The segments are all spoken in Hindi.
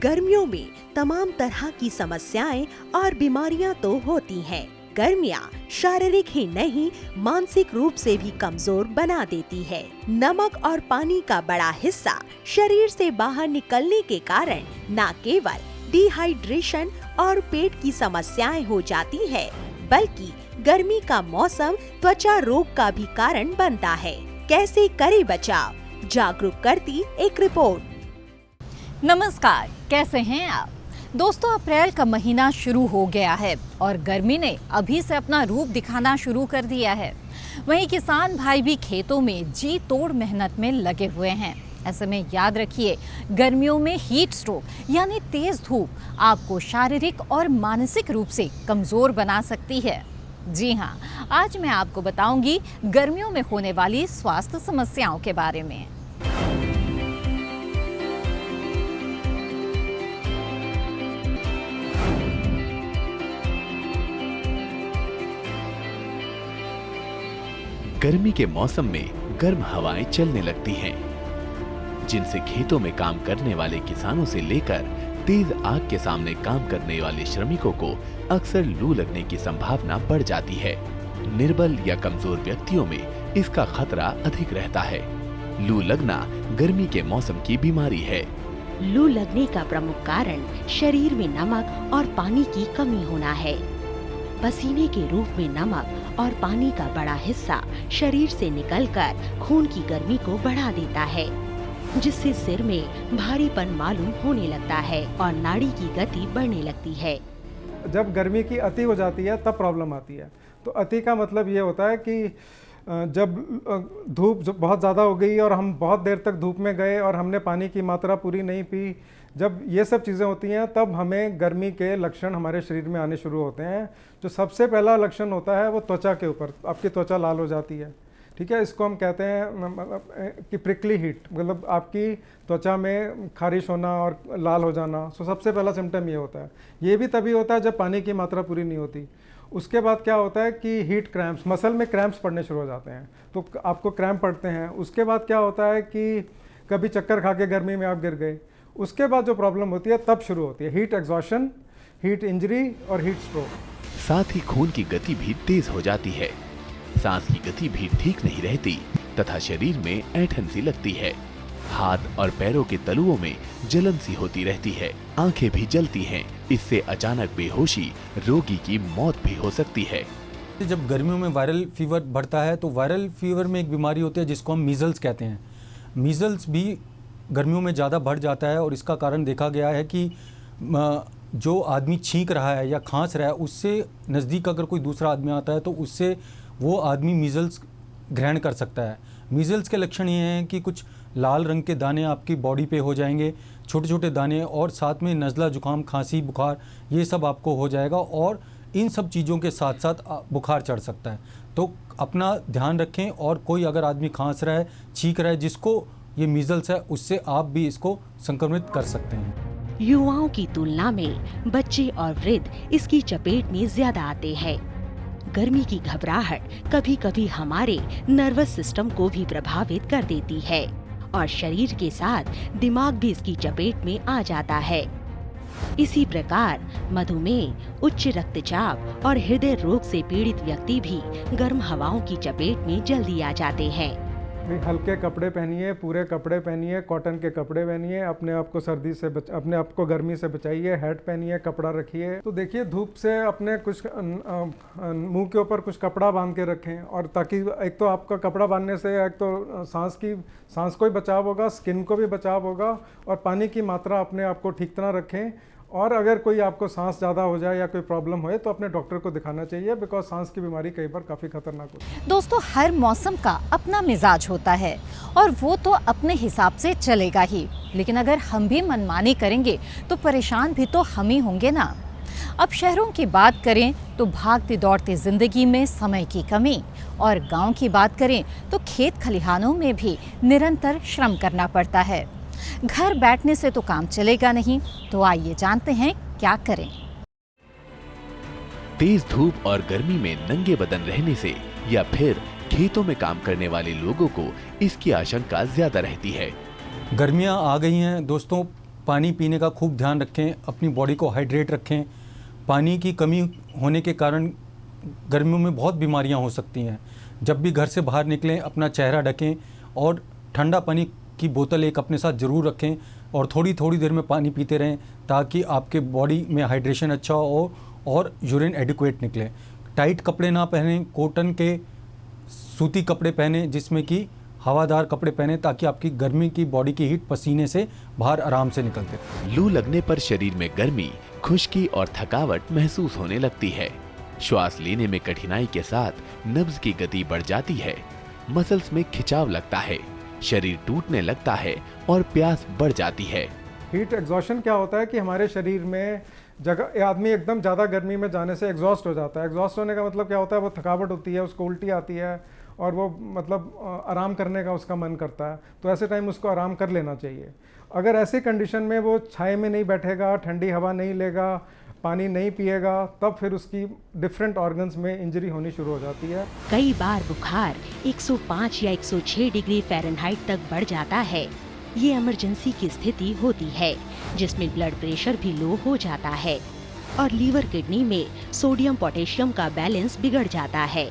गर्मियों में तमाम तरह की समस्याएं और बीमारियां तो होती हैं। गर्मियां शारीरिक ही नहीं मानसिक रूप से भी कमजोर बना देती है। नमक और पानी का बड़ा हिस्सा शरीर से बाहर निकलने के कारण न केवल डिहाइड्रेशन और पेट की समस्याएं हो जाती है, बल्कि गर्मी का मौसम त्वचा रोग का भी कारण बनता है। कैसे करे बचाव, जागरूक करती एक रिपोर्ट। नमस्कार, कैसे हैं आप दोस्तों। अप्रैल का महीना शुरू हो गया है और गर्मी ने अभी से अपना रूप दिखाना शुरू कर दिया है। वहीं किसान भाई भी खेतों में जी तोड़ मेहनत में लगे हुए हैं। ऐसे में याद रखिए, गर्मियों में हीट स्ट्रोक यानी तेज धूप आपको शारीरिक और मानसिक रूप से कमजोर बना सकती है। जी हाँ, आज मैं आपको बताऊंगी गर्मियों में होने वाली स्वास्थ्य समस्याओं के बारे में। गर्मी के मौसम में गर्म हवाएं चलने लगती हैं, जिनसे खेतों में काम करने वाले किसानों से लेकर तेज आग के सामने काम करने वाले श्रमिकों को अक्सर लू लगने की संभावना बढ़ जाती है। निर्बल या कमजोर व्यक्तियों में इसका खतरा अधिक रहता है। लू लगना गर्मी के मौसम की बीमारी है। लू लगने का प्रमुख कारण शरीर में नमक और पानी की कमी होना है। पसीने के रूप में नमक और पानी का बड़ा हिस्सा शरीर से निकलकर खून की गर्मी को बढ़ा देता है, जिससे सिर में भारीपन मालूम होने लगता है और नाड़ी की गति बढ़ने लगती है। जब गर्मी की अति हो जाती है तब प्रॉब्लम आती है। तो अति का मतलब ये होता है कि जब धूप बहुत ज़्यादा हो गई और हम बहुत देर तक धूप में गए और हमने पानी की मात्रा पूरी नहीं पी, जब ये सब चीज़ें होती हैं तब हमें गर्मी के लक्षण हमारे शरीर में आने शुरू होते हैं। जो सबसे पहला लक्षण होता है वो त्वचा के ऊपर, आपकी त्वचा लाल हो जाती है। ठीक है, इसको हम कहते हैं कि प्रिकली हीट, मतलब आपकी त्वचा में खारिश होना और लाल हो जाना। सो सबसे पहला सिम्टम ये होता है। ये भी तभी होता है जब पानी की मात्रा पूरी नहीं होती। उसके बाद क्या होता है कि हीट क्रैम्प्स, मसल में क्रैम्प्स पड़ने शुरू हो जाते हैं, तो आपको क्रैम्प पड़ते हैं। उसके बाद क्या होता है कि कभी चक्कर खा के गर्मी में आप गिर गए। उसके बाद जो प्रॉब्लम होती है तब शुरू होती है हीट एग्जॉशन, हीट इंजरी और हीट स्ट्रोक। साथ ही खून की गति भी तेज हो जाती है, सांस की गति भी ठीक नहीं रहती तथा शरीर में ऐंठन सी लगती है। हाथ और पैरों के तलुओं में जलन सी होती रहती है, आंखें भी जलती हैं। इससे अचानक बेहोशी, रोगी की मौत भी हो सकती है। जब गर्मियों में वायरल फीवर बढ़ता है तो वायरल फीवर में एक बीमारी होती है जिसको हम मीजल्स कहते हैं। मीजल्स भी गर्मियों में ज़्यादा बढ़ जाता है और इसका कारण देखा गया है कि जो आदमी छींक रहा है या खांस रहा है, उससे नज़दीक अगर कोई दूसरा आदमी आता है तो उससे वो आदमी मीजल्स ग्रहण कर सकता है। मीजल्स के लक्षण ये हैं कि कुछ लाल रंग के दाने आपकी बॉडी पे हो जाएंगे, छोटे छोटे दाने, और साथ में नज़ला, जुकाम, खांसी, बुखार, ये सब आपको हो जाएगा और इन सब चीज़ों के साथ साथ बुखार चढ़ सकता है। तो अपना ध्यान रखें और कोई अगर आदमी खांस रहा है, छींक रहा है, जिसको ये मीजल्स है, उससे आप भी इसको संक्रमित कर सकते हैं। युवाओं की तुलना में बच्चे और वृद्ध इसकी चपेट में ज्यादा आते हैं। गर्मी की घबराहट कभी कभी हमारे नर्वस सिस्टम को भी प्रभावित कर देती है और शरीर के साथ दिमाग भी इसकी चपेट में आ जाता है। इसी प्रकार मधुमेह, उच्च रक्तचाप और हृदय रोग से पीड़ित व्यक्ति भी गर्म हवाओं की चपेट में जल्दी आ जाते हैं। हल्के कपड़े पहनिए, पूरे कपड़े पहनिए, कॉटन के कपड़े पहनिए, अपने आप को सर्दी से अपने आप को गर्मी से बचाइए, हैट पहनिए, कपड़ा रखिए। तो देखिए, धूप से अपने कुछ मुंह के ऊपर कुछ कपड़ा बांध के रखें, और ताकि एक तो आपका कपड़ा बांधने से एक तो सांस को भी बचाव होगा, स्किन को भी बचाव होगा, और पानी की मात्रा अपने आप को ठीक तरह रखें। और अगर कोई आपको सांस ज़्यादा हो जाए या कोई प्रॉब्लम हो तो अपने डॉक्टर को दिखाना चाहिए, बिकॉज सांस की बीमारी कई बार काफ़ी खतरनाक होती है। दोस्तों, हर मौसम का अपना मिजाज होता है और वो तो अपने हिसाब से चलेगा ही, लेकिन अगर हम भी मनमानी करेंगे तो परेशान भी तो हम ही होंगे ना। अब शहरों की बात करें तो भागती दौड़ती जिंदगी में समय की कमी, और गांव की बात करें तो खेत खलिहानों में भी निरंतर श्रम करना पड़ता है। घर बैठने से तो काम चलेगा नहीं, तो आइए जानते हैं क्या करें। तेज धूप और गर्मी में नंगे बदन रहने से या फिर खेतों में काम करने वाले लोगों को इसकी आशंका ज्यादा रहती है। गर्मियां आ गई हैं दोस्तों, पानी पीने का खूब ध्यान रखें, अपनी बॉडी को हाइड्रेट रखें। पानी की कमी होने के कारण गर्मियों में बहुत बीमारियां हो सकती हैं। जब भी घर से बाहर निकलें अपना चेहरा ढकें और ठंडा पानी की बोतल एक अपने साथ ज़रूर रखें और थोड़ी थोड़ी देर में पानी पीते रहें ताकि आपके बॉडी में हाइड्रेशन अच्छा हो और यूरिन एडिक्वेट निकले। टाइट कपड़े ना पहनें, कॉटन के सूती कपड़े पहने जिसमें कि हवादार कपड़े पहने ताकि आपकी गर्मी की बॉडी की हीट पसीने से बाहर आराम से निकलते। लू लगने पर शरीर में गर्मी, खुश्की और थकावट महसूस होने लगती है। श्वास लेने में कठिनाई के साथ नब्ज की गति बढ़ जाती है, मसल्स में खिंचाव लगता है, शरीर टूटने लगता है और प्यास बढ़ जाती है। हीट एग्जॉशन क्या होता है कि हमारे शरीर में जगह आदमी एकदम ज़्यादा गर्मी में जाने से एग्जॉस्ट हो जाता है। एग्जॉस्ट होने का मतलब क्या होता है, वो थकावट होती है, उसको उल्टी आती है और वो मतलब आराम करने का उसका मन करता है। तो ऐसे टाइम उसको आराम कर लेना चाहिए। अगर ऐसे कंडीशन में वो छाए में नहीं बैठेगा, ठंडी हवा नहीं लेगा, पानी नहीं पिएगा, तब फिर उसकी डिफरेंट ऑर्गन्स में इंजरी होनी शुरू हो जाती है। कई बार बुखार 105 या 106 डिग्री फ़ारेनहाइट तक बढ़ जाता है। ये इमरजेंसी की स्थिति होती है जिसमें ब्लड प्रेशर भी लो हो जाता है और लीवर किडनी में सोडियम पोटेशियम का बैलेंस बिगड़ जाता है।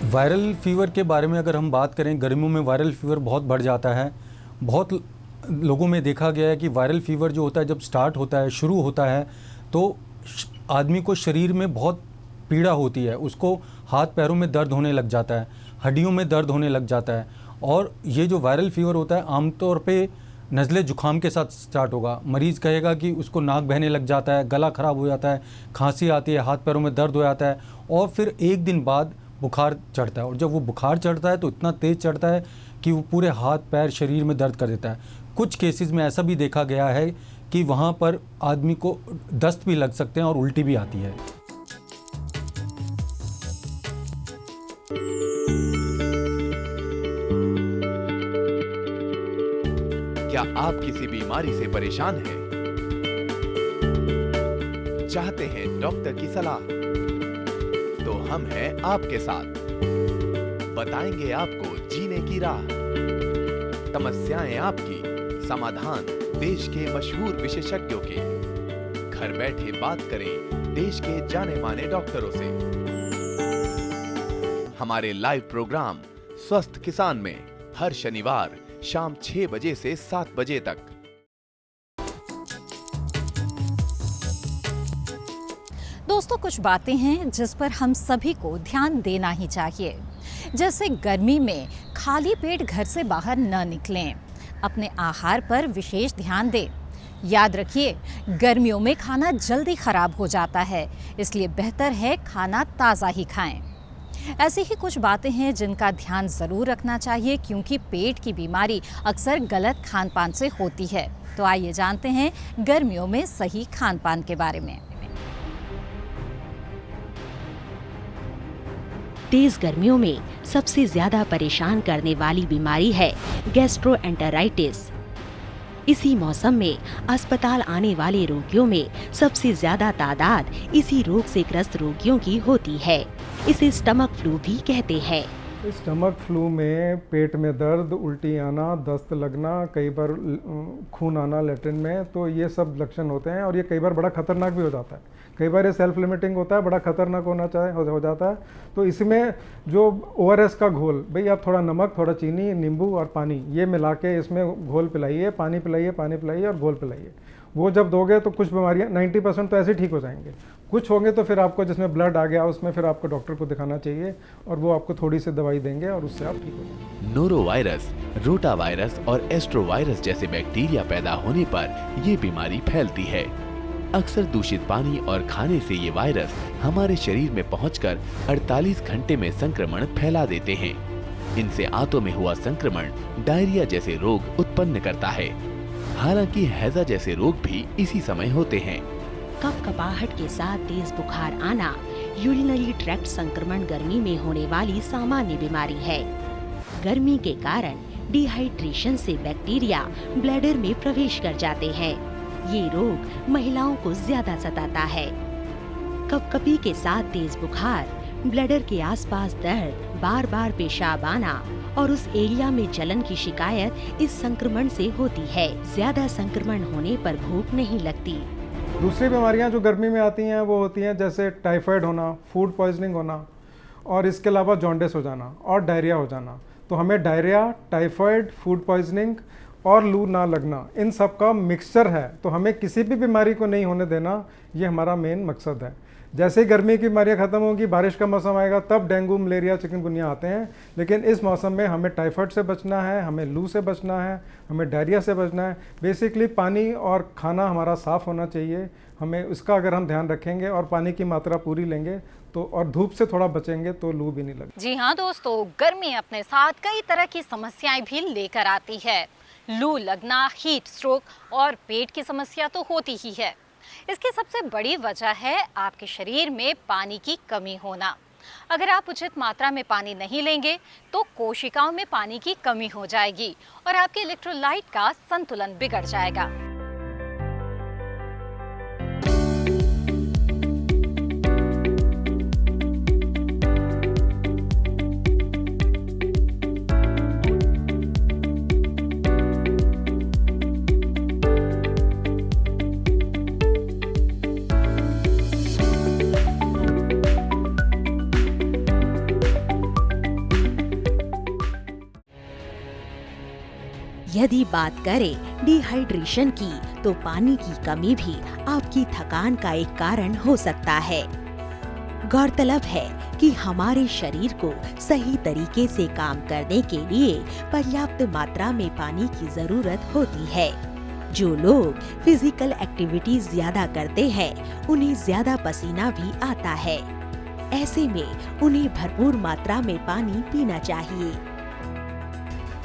वायरल फीवर के बारे में अगर हम बात करें, गर्मियों में वायरल फीवर बहुत बढ़ जाता है। बहुत लोगों में देखा गया है कि वायरल फीवर जो होता है जब स्टार्ट होता है, शुरू होता है, तो आदमी को शरीर में बहुत पीड़ा होती है, उसको हाथ पैरों में दर्द होने लग जाता है, हड्डियों में दर्द होने लग जाता है। और ये जो वायरल फीवर होता है आमतौर पे नज़ले जुखाम के साथ स्टार्ट होगा। मरीज़ कहेगा कि उसको नाक बहने लग जाता है, गला ख़राब हो जाता है, खांसी आती है, हाथ पैरों में दर्द हो जाता है और फिर एक दिन बाद बुखार चढ़ता है। और जब वो बुखार चढ़ता है तो इतना तेज़ चढ़ता है कि वो पूरे हाथ पैर शरीर में दर्द कर देता है। कुछ केसेस में ऐसा भी देखा गया है कि वहाँ पर आदमी को दस्त भी लग सकते हैं और उल्टी भी आती है। क्या आप किसी बीमारी से परेशान हैं? चाहते हैं डॉक्टर की सलाह? तो हम हैं आपके साथ, बताएंगे आपको जीने की राह। समस्याएं आपकी, समाधान देश के मशहूर विशेषज्ञों के। घर बैठे बात करें देश के जाने माने डॉक्टरों से। हमारे लाइव प्रोग्राम स्वस्थ किसान में हर शनिवार शाम 6 बजे से 7 बजे तक। दोस्तों, कुछ बातें हैं जिस पर हम सभी को ध्यान देना ही चाहिए। जैसे गर्मी में खाली पेट घर से बाहर न निकलें, अपने आहार पर विशेष ध्यान दें। याद रखिए, गर्मियों में खाना जल्दी खराब हो जाता है, इसलिए बेहतर है खाना ताज़ा ही खाएं। ऐसी ही कुछ बातें हैं जिनका ध्यान ज़रूर रखना चाहिए क्योंकि पेट की बीमारी अक्सर गलत खान पान से होती है। तो आइए जानते हैं गर्मियों में सही खान पान के बारे में। तेज गर्मियों में सबसे ज्यादा परेशान करने वाली बीमारी है गैस्ट्रोएंटेराइटिस। इसी मौसम में अस्पताल आने वाले रोगियों में सबसे ज्यादा तादाद इसी रोग से ग्रस्त रोगियों की होती है। इसे स्टमक फ्लू भी कहते हैं। स्टमक फ्लू में पेट में दर्द, उल्टी आना, दस्त लगना, कई बार खून आना लेटरिन में, तो ये सब लक्षण होते हैं और ये कई बार बड़ा खतरनाक भी हो जाता है। कई बार ये सेल्फ लिमिटिंग होता है, बड़ा खतरनाक हो जाता है। तो इसमें जो ORS का घोल, भाई आप थोड़ा नमक, थोड़ा चीनी, नींबू और पानी ये मिला के इसमें घोल पिलाइए, पानी पिलाइए और घोल पिलाइए। वो जब दोगे तो कुछ बीमारियां 90% तो ऐसे ठीक हो जाएंगे। कुछ होंगे तो फिर आपको, जिसमें ब्लड आ गया उसमें फिर आपको डॉक्टर को दिखाना चाहिए और वो आपको थोड़ी सी दवाई देंगे और उससे आप ठीक हो जाएंगे। नोरोवायरस, रोटावायरस और एस्ट्रोवायरस जैसे बैक्टीरिया पैदा होने पर ये बीमारी फैलती है। अक्सर दूषित पानी और खाने से ये वायरस हमारे शरीर में पहुंचकर 48 घंटे में संक्रमण फैला देते हैं। इनसे आंतों में हुआ संक्रमण डायरिया जैसे रोग उत्पन्न करता है। हालांकि हैजा जैसे रोग भी इसी समय होते हैं। कपकपाहट के साथ तेज बुखार आना यूरिनरी ट्रैक्ट संक्रमण गर्मी में होने वाली सामान्य बीमारी है। गर्मी के कारण डिहाइड्रेशन से बैक्टीरिया ब्लैडर में प्रवेश कर जाते हैं। ये रोग महिलाओं को ज्यादा सताता है। कपकपी के साथ तेज बुखार ब्लैडर के आसपास दर्द, बार बार पेशाब आना और उस एरिया में जलन की शिकायत इस संक्रमण से होती है। ज्यादा संक्रमण होने पर भूख नहीं लगती। दूसरी बीमारियां जो गर्मी में आती हैं वो होती हैं जैसे टाइफाइड होना, फूड पॉइजनिंग होना और इसके अलावा जॉन्डिस हो जाना और डायरिया हो जाना। तो हमें डायरिया, टाइफाइड, फूड पॉइजनिंग और लू ना लगना, इन सब का मिक्सचर है। तो हमें किसी भी बीमारी को नहीं होने देना, ये हमारा मेन मकसद है। जैसे ही गर्मी की बीमारियां खत्म होंगी, बारिश का मौसम आएगा, तब डेंगू, मलेरिया, चिकनगुनिया आते हैं। लेकिन इस मौसम में हमें टाइफाइड से बचना है, हमें लू से बचना है, हमें डायरिया से बचना है। बेसिकली पानी और खाना हमारा साफ़ होना चाहिए। हमें उसका अगर हम ध्यान रखेंगे और पानी की मात्रा पूरी लेंगे तो, और धूप से थोड़ा बचेंगे तो लू भी नहीं लगेगी। जी हाँ दोस्तों, गर्मी अपने साथ कई तरह की समस्याएं भी लेकर आती है। लू लगना, हीट स्ट्रोक और पेट की समस्या तो होती ही है। इसकी सबसे बड़ी वजह है आपके शरीर में पानी की कमी होना। अगर आप उचित मात्रा में पानी नहीं लेंगे तो कोशिकाओं में पानी की कमी हो जाएगी और आपके इलेक्ट्रोलाइट का संतुलन बिगड़ जाएगा। यदि बात करें डिहाइड्रेशन की, तो पानी की कमी भी आपकी थकान का एक कारण हो सकता है। गौरतलब है कि हमारे शरीर को सही तरीके से काम करने के लिए पर्याप्त मात्रा में पानी की जरूरत होती है। जो लोग फिजिकल एक्टिविटीज ज्यादा करते हैं, उन्हें ज्यादा पसीना भी आता है। ऐसे में उन्हें भरपूर मात्रा में पानी पीना चाहिए।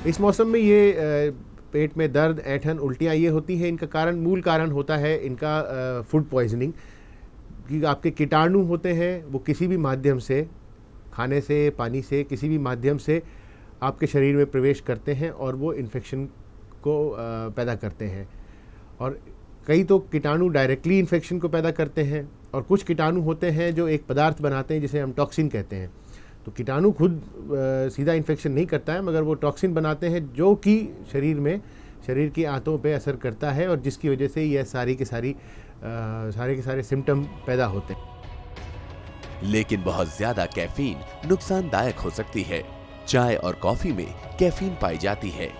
इस मौसम में ये पेट में दर्द, ऐंठन, उल्टियाँ ये होती है। इनका कारण, मूल कारण होता है इनका फूड पॉइजनिंग। कि आपके कीटाणु होते हैं वो किसी भी माध्यम से, खाने से, पानी से, किसी भी माध्यम से आपके शरीर में प्रवेश करते हैं और वो इन्फेक्शन को पैदा करते हैं। और कई तो कीटाणु डायरेक्टली इन्फेक्शन को पैदा करते हैं और कुछ कीटाणु होते हैं जो एक पदार्थ बनाते हैं जिसे हम टॉक्सिन कहते हैं। तो कीटाणु खुद सीधा इन्फेक्शन नहीं करता है, मगर वो टॉक्सिन बनाते हैं जो कि शरीर में, शरीर की आंतों पे असर करता है और जिसकी वजह से यह सारे के सारे सिम्टम पैदा होते हैं। लेकिन बहुत ज्यादा कैफीन नुकसानदायक हो सकती है। चाय और कॉफी में कैफीन पाई जाती है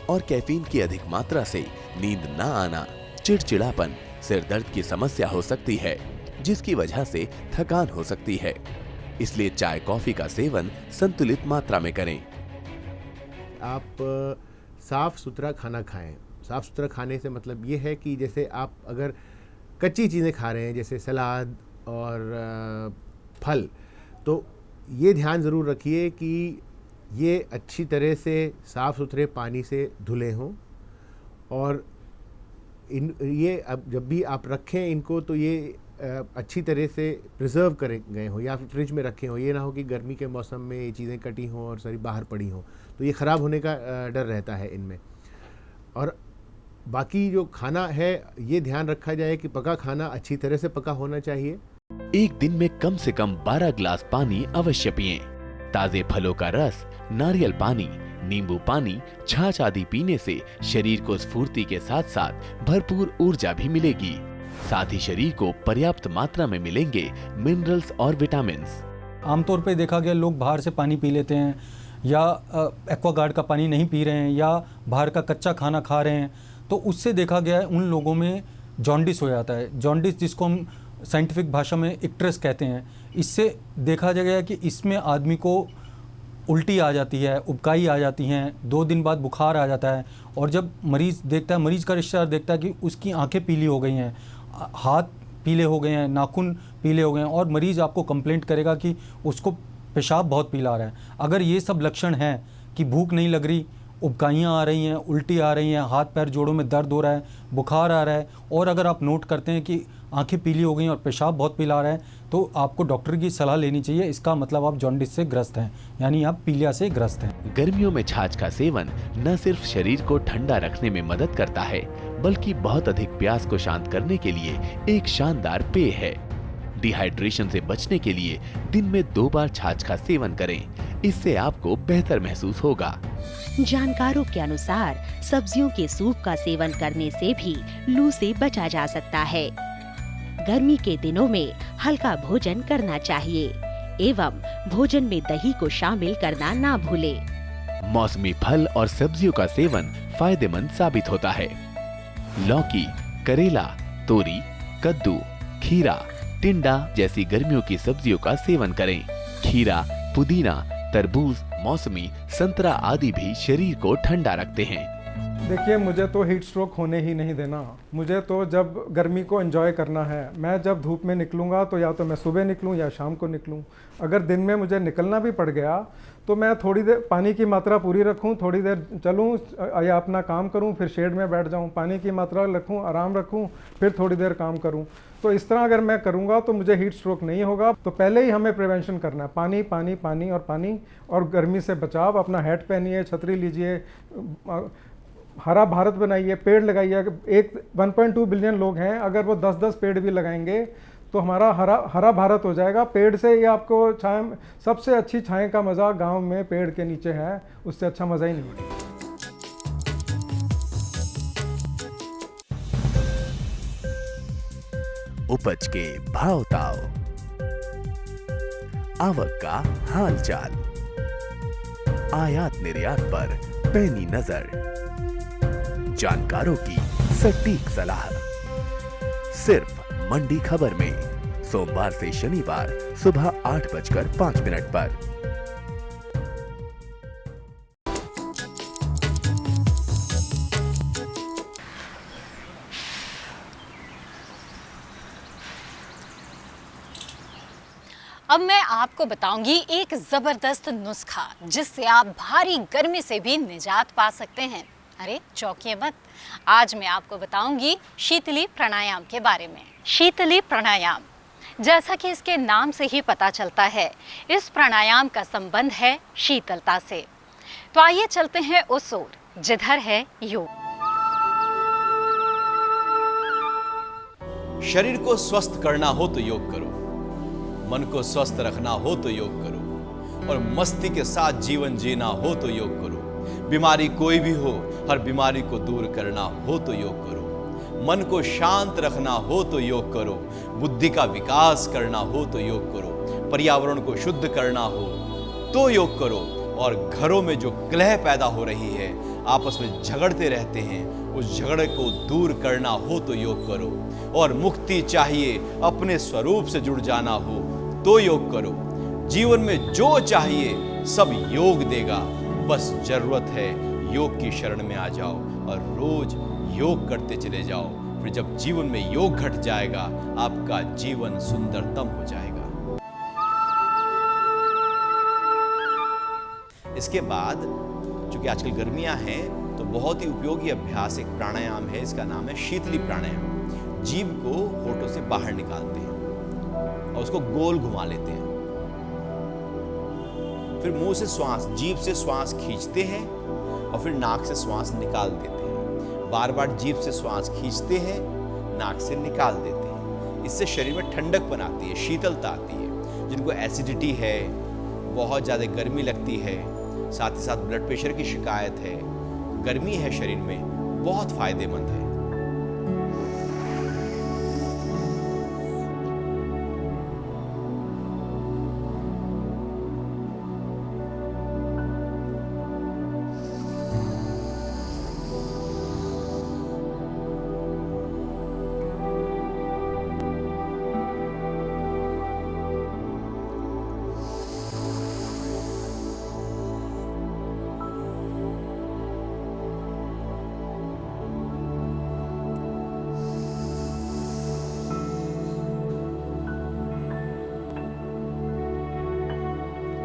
और कैफीन की अधिक मात्रा से नींद न आना, चिड़चिड़ापन, सिर दर्द की समस्या हो सकती है, जिसकी वजह से थकान हो सकती है। इसलिए चाय कॉफी का सेवन संतुलित मात्रा में करें। आप साफ सुथरा खाना खाएं। साफ सुथरा खाने से मतलब ये है कि जैसे आप अगर कच्ची चीज़ें खा रहे हैं, जैसे सलाद और फल, तो ये ध्यान ज़रूर रखिए कि ये अच्छी तरह से साफ़ सुथरे पानी से धुले हों। और ये अब जब भी आप रखें इनको, तो ये अच्छी तरह से प्रिजर्व करे गए हों या फिर फ्रिज में रखे हों। ये ना हो कि गर्मी के मौसम में ये चीज़ें कटी हों और सारी बाहर पड़ी हों, तो ये ख़राब होने का डर रहता है इनमें। और बाकी जो खाना है, ये ध्यान रखा जाए कि पका खाना अच्छी तरह से पका होना चाहिए। एक दिन में कम से कम 12 ग्लास पानी अवश्य पिएं। ताजे फलों का रस, नारियल पानी, नींबू पानी, छाछ आदि पीने से शरीर को स्फूर्ति के साथ साथ भरपूर ऊर्जा भी मिलेगी। साथ ही शरीर को पर्याप्त मात्रा में मिलेंगे मिनरल्स और विटामिन्स। आमतौर पे देखा गया लोग बाहर से पानी पी लेते हैं या एक्वागार्ड का पानी नहीं पी रहे हैं या बाहर का कच्चा खाना खा रहे हैं, तो उससे देखा गया है उन लोगों में जॉन्डिस हो जाता है। जॉन्डिस जिसको हम साइंटिफिक भाषा में इक्ट्रस कहते हैं। इससे देखा गया कि इसमें आदमी को उल्टी आ जाती है, उबकाई आ जाती हैं, 2 दिन बाद बुखार आ जाता है। और जब मरीज़ देखता है, मरीज़ का रिश्तेदार देखता है कि उसकी आंखें पीली हो गई हैं, हाथ पीले हो गए हैं, नाखून पीले हो गए हैं, और मरीज़ आपको कंप्लेंट करेगा कि उसको पेशाब बहुत पीला आ रहा है। अगर ये सब लक्षण हैं कि भूख नहीं लग रही, उबकाइयाँ आ रही हैं, उल्टी आ रही हैं, हाथ पैर जोड़ों में दर्द हो रहा है, बुखार आ रहा है, और अगर आप नोट करते हैं कि आंखें पीली हो गई और पेशाब बहुत पीला आ रहा है, तो आपको डॉक्टर की सलाह लेनी चाहिए। इसका मतलब आप जॉन्डिस से ग्रस्त हैं, यानी आप पीलिया से ग्रस्त हैं। गर्मियों में छाछ का सेवन न सिर्फ शरीर को ठंडा रखने में मदद करता है, बल्कि बहुत अधिक प्यास को शांत करने के लिए एक शानदार पेय है। डिहाइड्रेशन से बचने के लिए दिन में 2 बार छाछ का सेवन करें। इससे आपको बेहतर महसूस होगा। जानकारों के अनुसार सब्जियों के सूप का सेवन करने से भी लू से बचा जा सकता है। गर्मी के दिनों में हल्का भोजन करना चाहिए एवं भोजन में दही को शामिल करना ना भूलें। मौसमी फल और सब्जियों का सेवन फायदेमंद साबित होता है। लौकी, करेला, तोरी, कद्दू, खीरा, टिंडा जैसी गर्मियों की सब्जियों का सेवन करें। खीरा, पुदीना, तरबूज, मौसमी, संतरा आदि भी शरीर को ठंडा रखते हैं। देखिए, मुझे तो हीट स्ट्रोक होने ही नहीं देना। मुझे तो जब गर्मी को एंजॉय करना है, मैं जब धूप में निकलूँगा तो या तो मैं सुबह निकलूँ या शाम को निकलूँ। अगर दिन में मुझे निकलना भी पड़ गया तो मैं थोड़ी देर पानी की मात्रा पूरी रखूँ, थोड़ी देर चलूँ या अपना काम करूँ, फिर शेड में बैठ जाऊँ, पानी की मात्रा रखूँ, आराम रखूँ, फिर थोड़ी देर काम करूँ। तो इस तरह अगर मैं करूँगा तो मुझे हीट स्ट्रोक नहीं होगा। तो पहले ही हमें प्रिवेंशन करना है, पानी पानी पानी और पानी, और गर्मी से बचाव। अपना हैट पहनिए, छतरी लीजिए, हरा भारत बनाइए, पेड़ लगाइए। 1.2 बिलियन लोग हैं, अगर वो 10-10 पेड़ भी लगाएंगे तो हमारा हरा भारत हो जाएगा। पेड़ से ये आपको छाया, सबसे अच्छी छाया का मज़ा गांव में पेड़ के नीचे है, उससे अच्छा मज़ा ही नहीं है। उपज के भाव ताव, आवक का हाल चाल, आयात निर्यात पर पैनी नजर, जानकारों की सटीक सलाह, सिर्फ मंडी खबर में सोमवार से शनिवार सुबह 8:05 पर। अब मैं आपको बताऊंगी एक जबरदस्त नुस्खा जिससे आप भारी गर्मी से भी निजात पा सकते हैं। अरे चौंकिए मत, आज मैं आपको बताऊंगी शीतली प्राणायाम के बारे में। शीतली प्राणायाम, जैसा कि इसके नाम से ही पता चलता है, इस प्राणायाम का संबंध है शीतलता से। तो आइए चलते हैं उस ओर जिधर है योग। शरीर को स्वस्थ करना हो तो योग करो, मन को स्वस्थ रखना हो तो योग करो, और मस्ती के साथ जीवन जीना हो तो योग करो। बीमारी कोई भी हो, हर बीमारी को दूर करना हो तो योग करो। मन को शांत रखना हो तो योग करो। बुद्धि का विकास करना हो तो योग करो। पर्यावरण को शुद्ध करना हो तो योग करो। और घरों में जो कलह पैदा हो रही है, आपस में झगड़ते रहते हैं, उस झगड़े को दूर करना हो तो योग करो। और मुक्ति चाहिए, अपने स्वरूप से जुड़ जाना हो तो योग करो। जीवन में जो चाहिए सब योग देगा, बस जरूरत है योग की शरण में आ जाओ और रोज योग करते चले जाओ। फिर जब जीवन में योग घट जाएगा, आपका जीवन सुंदरतम हो जाएगा। इसके बाद चूंकि आजकल गर्मियां हैं, तो बहुत ही उपयोगी अभ्यास एक प्राणायाम है, इसका नाम है शीतली प्राणायाम। जीभ को होठों से बाहर निकालते हैं और उसको गोल घुमा लेते हैं। फिर मुंह से श्वास, जीभ से श्वास खींचते हैं और फिर नाक से श्वास निकाल देते हैं। बार बार जीभ से श्वास खींचते हैं, नाक से निकाल देते हैं। इससे शरीर में ठंडक बनाती है, शीतलता आती है। जिनको एसिडिटी है, बहुत ज़्यादा गर्मी लगती है, साथ ही साथ ब्लड प्रेशर की शिकायत है, गर्मी है शरीर में, बहुत फायदेमंद है।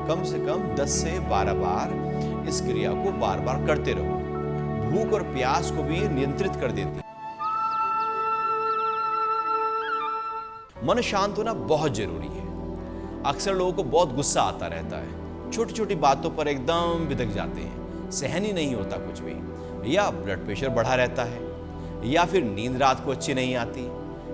कम से कम 10 से 12 बार इस क्रिया को बार बार करते रहो। भूख और प्यास को भी नियंत्रित कर देती है। मन शांत होना बहुत जरूरी है। अक्सर लोगों को बहुत गुस्सा आता रहता है, छोटी छोटी बातों पर एकदम बिदक जाते हैं, सहन ही नहीं होता कुछ भी, या ब्लड प्रेशर बढ़ा रहता है, या फिर नींद रात को अच्छी नहीं आती,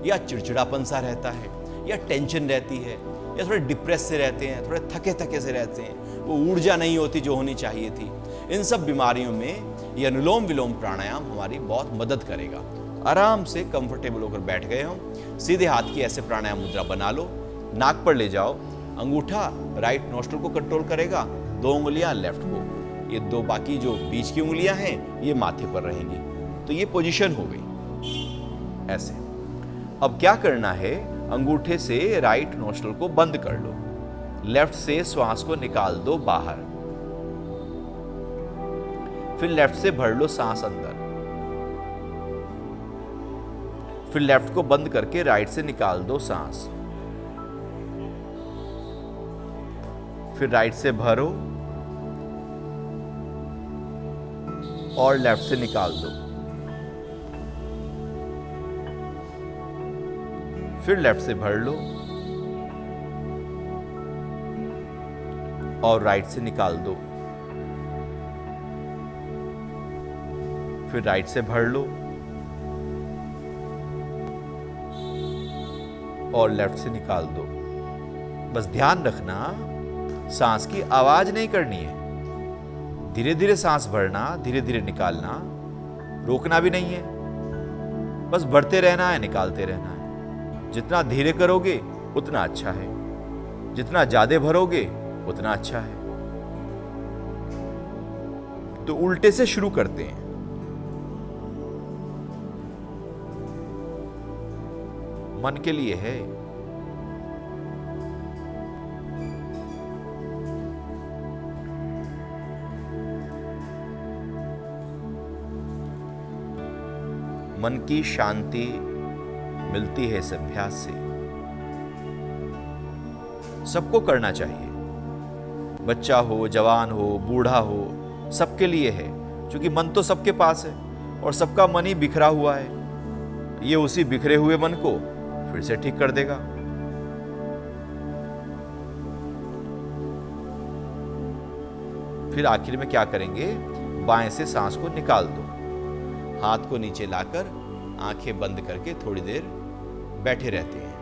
या चिड़चिड़ापन सा रहता है, या टेंशन रहती है या थोड़े डिप्रेस से रहते हैं, थोड़े थके थके से रहते हैं, वो ऊर्जा नहीं होती जो होनी चाहिए थी, इन सब बीमारियों में ये अनुलोम विलोम प्राणायाम हमारी बहुत मदद करेगा। आराम से कंफर्टेबल होकर बैठ गए हो, सीधे हाथ की ऐसे प्राणायाम मुद्रा बना लो, नाक पर ले जाओ, अंगूठा राइट नोस्ट्रल को कंट्रोल करेगा, 2 उंगलियां लेफ्ट को, ये 2 बाकी जो बीच की उंगलियां हैं ये माथे पर रहेंगी। तो ये पोजीशन हो गई ऐसे। अब क्या करना है, अंगूठे से राइट नोस्ट्रल को बंद कर लो, लेफ्ट से श्वास को निकाल दो बाहर, फिर लेफ्ट से भर लो सांस अंदर, फिर लेफ्ट को बंद करके राइट से निकाल दो सांस, फिर राइट से भरो और लेफ्ट से निकाल दो, फिर लेफ्ट से भर लो और राइट से निकाल दो, फिर राइट से भर लो और लेफ्ट से निकाल दो। बस ध्यान रखना, सांस की आवाज नहीं करनी है, धीरे धीरे सांस भरना, धीरे धीरे निकालना, रोकना भी नहीं है, बस भरते रहना है, निकालते रहना है। जितना धीरे करोगे उतना अच्छा है, जितना ज्यादा भरोगे उतना अच्छा है। तो उल्टे से शुरू करते हैं। मन के लिए है। मन की शांति मिलती है इस अभ्यास से। सबको करना चाहिए, बच्चा हो, जवान हो, बूढ़ा हो, सबके लिए है, क्योंकि मन तो सबके पास है और सबका मन ही बिखरा हुआ है। ये उसी बिखरे हुए मन को फिर से ठीक कर देगा। फिर आखिर में क्या करेंगे, बाएं से सांस को निकाल दो, हाथ को नीचे लाकर आंखें बंद करके थोड़ी देर बैठे रहते हैं।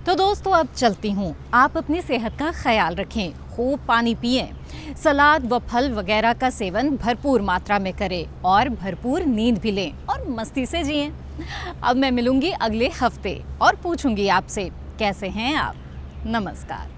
तो दोस्तों अब चलती हूँ, आप अपनी सेहत का ख्याल रखें, खूब पानी पिएं, सलाद व फल वगैरह का सेवन भरपूर मात्रा में करें और भरपूर नींद भी लें और मस्ती से जिएं। अब मैं मिलूंगी अगले हफ्ते और पूछूंगी आपसे कैसे हैं आप। नमस्कार।